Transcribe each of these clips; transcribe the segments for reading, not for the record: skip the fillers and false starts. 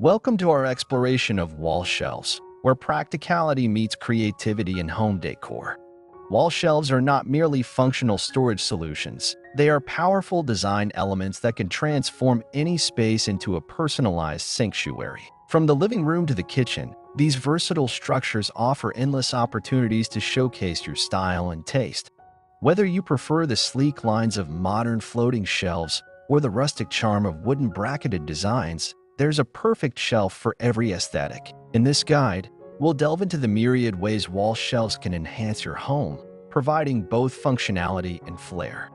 Welcome to our exploration of wall shelves, where practicality meets creativity in home decor. Wall shelves are not merely functional storage solutions. They are powerful design elements that can transform any space into a personalized sanctuary. From the living room to the kitchen, these versatile structures offer endless opportunities to showcase your style and taste. Whether you prefer the sleek lines of modern floating shelves or the rustic charm of wooden bracketed designs, there's a perfect shelf for every aesthetic. In this guide, we'll delve into the myriad ways wall shelves can enhance your home, providing both functionality and flair.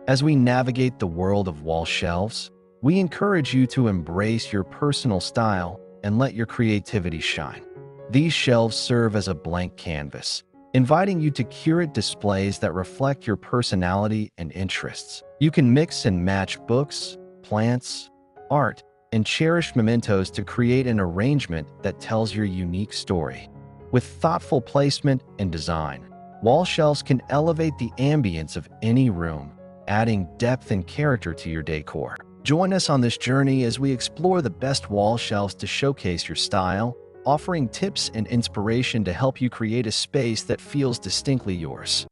As we navigate the world of wall shelves, we encourage you to embrace your personal style and let your creativity shine. These shelves serve as a blank canvas, inviting you to curate displays that reflect your personality and interests. You can mix and match books, plants, art, and cherished mementos to create an arrangement that tells your unique story. With thoughtful placement and design, wall shelves can elevate the ambience of any room, adding depth and character to your decor. Join us on this journey as we explore the best wall shelves to showcase your style, offering tips and inspiration to help you create a space that feels distinctly yours.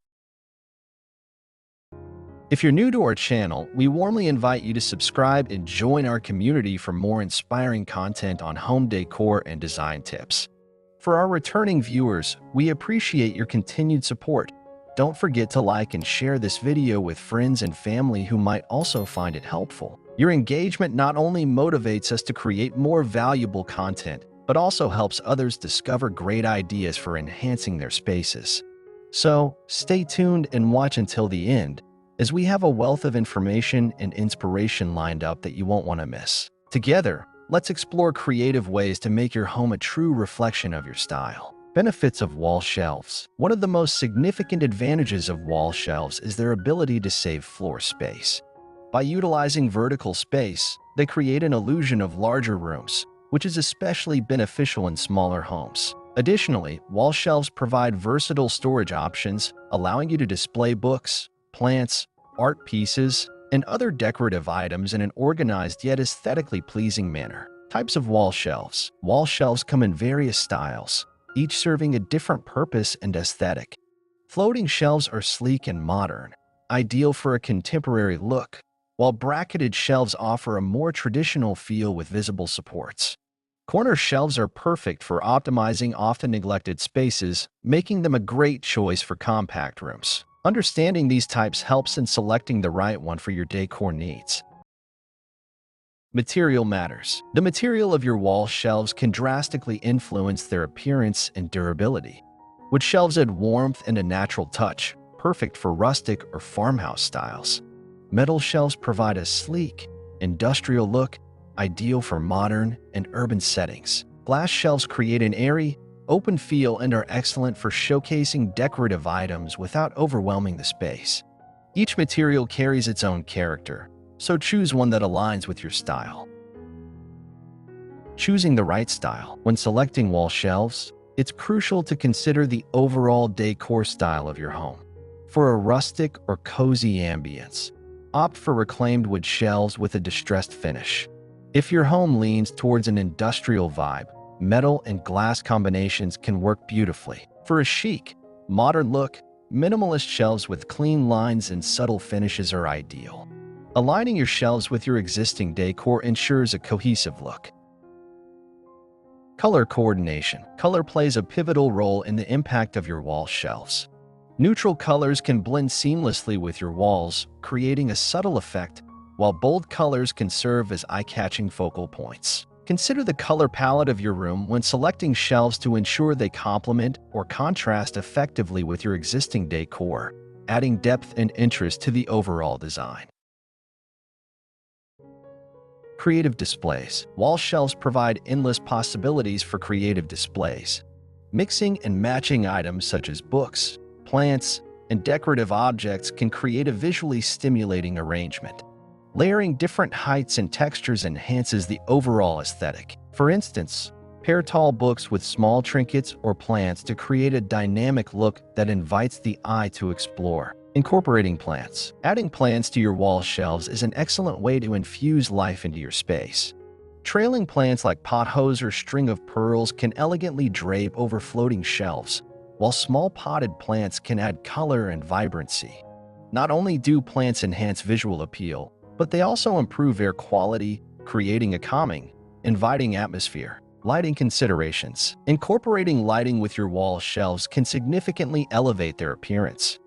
If you're new to our channel, we warmly invite you to subscribe and join our community for more inspiring content on home decor and design tips. For our returning viewers, we appreciate your continued support. Don't forget to like and share this video with friends and family who might also find it helpful. Your engagement not only motivates us to create more valuable content, but also helps others discover great ideas for enhancing their spaces. So, stay tuned and watch until the end, as we have a wealth of information and inspiration lined up that you won't want to miss. Together, let's explore creative ways to make your home a true reflection of your style. Benefits of wall shelves. One of the most significant advantages of wall shelves is their ability to save floor space. By utilizing vertical space, they create an illusion of larger rooms, which is especially beneficial in smaller homes. Additionally, wall shelves provide versatile storage options, allowing you to display books, plants, art pieces, and other decorative items in an organized yet aesthetically pleasing manner. Types of wall shelves. Wall shelves come in various styles, each serving a different purpose and aesthetic. Floating shelves are sleek and modern, ideal for a contemporary look, while bracketed shelves offer a more traditional feel with visible supports. Corner shelves are perfect for optimizing often neglected spaces, making them a great choice for compact rooms. Understanding these types helps in selecting the right one for your decor needs. Material matters. The material of your wall shelves can drastically influence their appearance and durability. Wood shelves add warmth and a natural touch, perfect for rustic or farmhouse styles. Metal shelves provide a sleek, industrial look, ideal for modern and urban settings. Glass shelves create an airy, open feel and are excellent for showcasing decorative items without overwhelming the space. Each material carries its own character, so choose one that aligns with your style. Choosing the right style. When selecting wall shelves, it's crucial to consider the overall decor style of your home. For a rustic or cozy ambience, opt for reclaimed wood shelves with a distressed finish. If your home leans towards an industrial vibe, metal and glass combinations can work beautifully. For a chic, modern look, minimalist shelves with clean lines and subtle finishes are ideal. Aligning your shelves with your existing decor ensures a cohesive look. Color coordination. Color plays a pivotal role in the impact of your wall shelves. Neutral colors can blend seamlessly with your walls, creating a subtle effect, while bold colors can serve as eye-catching focal points. Consider the color palette of your room when selecting shelves to ensure they complement or contrast effectively with your existing decor, adding depth and interest to the overall design. Creative displays. Wall shelves provide endless possibilities for creative displays. Mixing and matching items such as books, plants, and decorative objects can create a visually stimulating arrangement. Layering different heights and textures enhances the overall aesthetic. For instance, pair tall books with small trinkets or plants to create a dynamic look that invites the eye to explore. Incorporating plants. Adding plants to your wall shelves is an excellent way to infuse life into your space. Trailing plants like pothos or string of pearls can elegantly drape over floating shelves, while small potted plants can add color and vibrancy. Not only do plants enhance visual appeal, but they also improve air quality, creating a calming, inviting atmosphere. Lighting considerations. Incorporating lighting with your wall shelves can significantly elevate their appearance.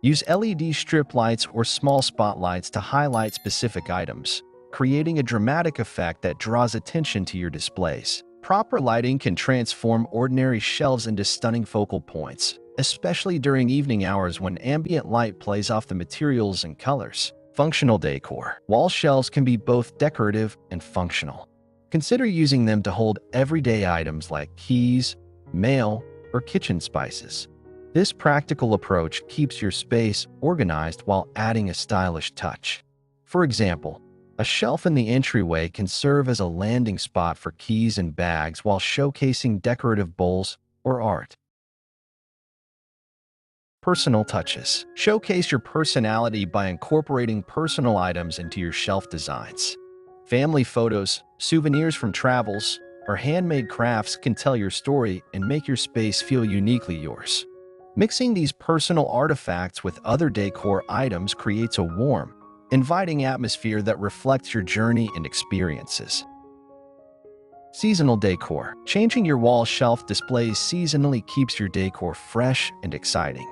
Use LED strip lights or small spotlights to highlight specific items, creating a dramatic effect that draws attention to your displays. Proper lighting can transform ordinary shelves into stunning focal points, especially during evening hours when ambient light plays off the materials and colors. Functional decor. Wall shelves can be both decorative and functional. Consider using them to hold everyday items like keys, mail, or kitchen spices. This practical approach keeps your space organized while adding a stylish touch. For example, a shelf in the entryway can serve as a landing spot for keys and bags while showcasing decorative bowls or art. Personal touches. Showcase your personality by incorporating personal items into your shelf designs. Family photos, souvenirs from travels, or handmade crafts can tell your story and make your space feel uniquely yours. Mixing these personal artifacts with other decor items creates a warm, inviting atmosphere that reflects your journey and experiences. Seasonal decor. Changing your wall shelf displays seasonally keeps your decor fresh and exciting.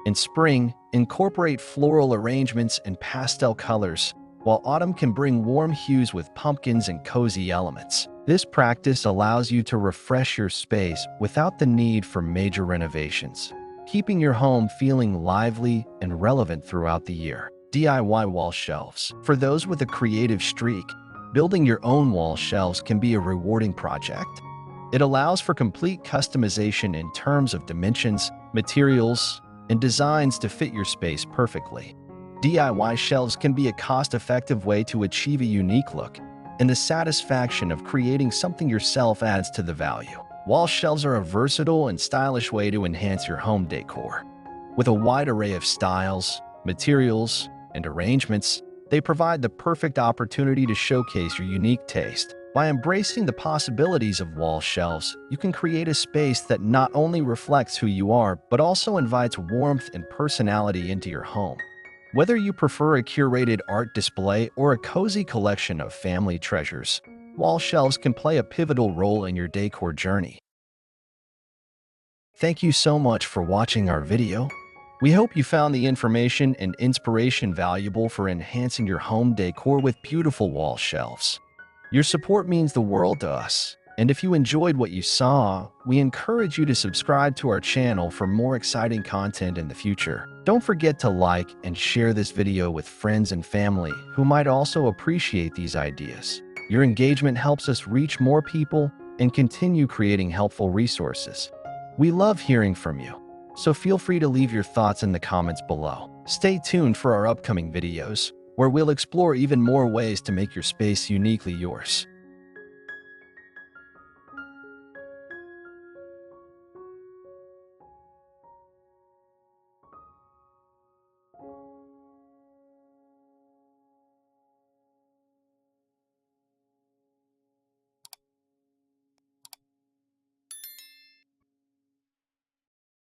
In spring, incorporate floral arrangements and pastel colors, while autumn can bring warm hues with pumpkins and cozy elements. This practice allows you to refresh your space without the need for major renovations, keeping your home feeling lively and relevant throughout the year. DIY wall shelves. For those with a creative streak, building your own wall shelves can be a rewarding project. It allows for complete customization in terms of dimensions, materials, and designs to fit your space perfectly. DIY shelves can be a cost-effective way to achieve a unique look, and the satisfaction of creating something yourself adds to the value. Wall shelves are a versatile and stylish way to enhance your home decor. With a wide array of styles, materials, and arrangements, they provide the perfect opportunity to showcase your unique taste. By embracing the possibilities of wall shelves, you can create a space that not only reflects who you are, but also invites warmth and personality into your home. Whether you prefer a curated art display or a cozy collection of family treasures, wall shelves can play a pivotal role in your decor journey. Thank you so much for watching our video. We hope you found the information and inspiration valuable for enhancing your home decor with beautiful wall shelves. Your support means the world to us, and if you enjoyed what you saw, we encourage you to subscribe to our channel for more exciting content in the future. Don't forget to like and share this video with friends and family who might also appreciate these ideas. Your engagement helps us reach more people and continue creating helpful resources. We love hearing from you, so feel free to leave your thoughts in the comments below. Stay tuned for our upcoming videos, where we'll explore even more ways to make your space uniquely yours.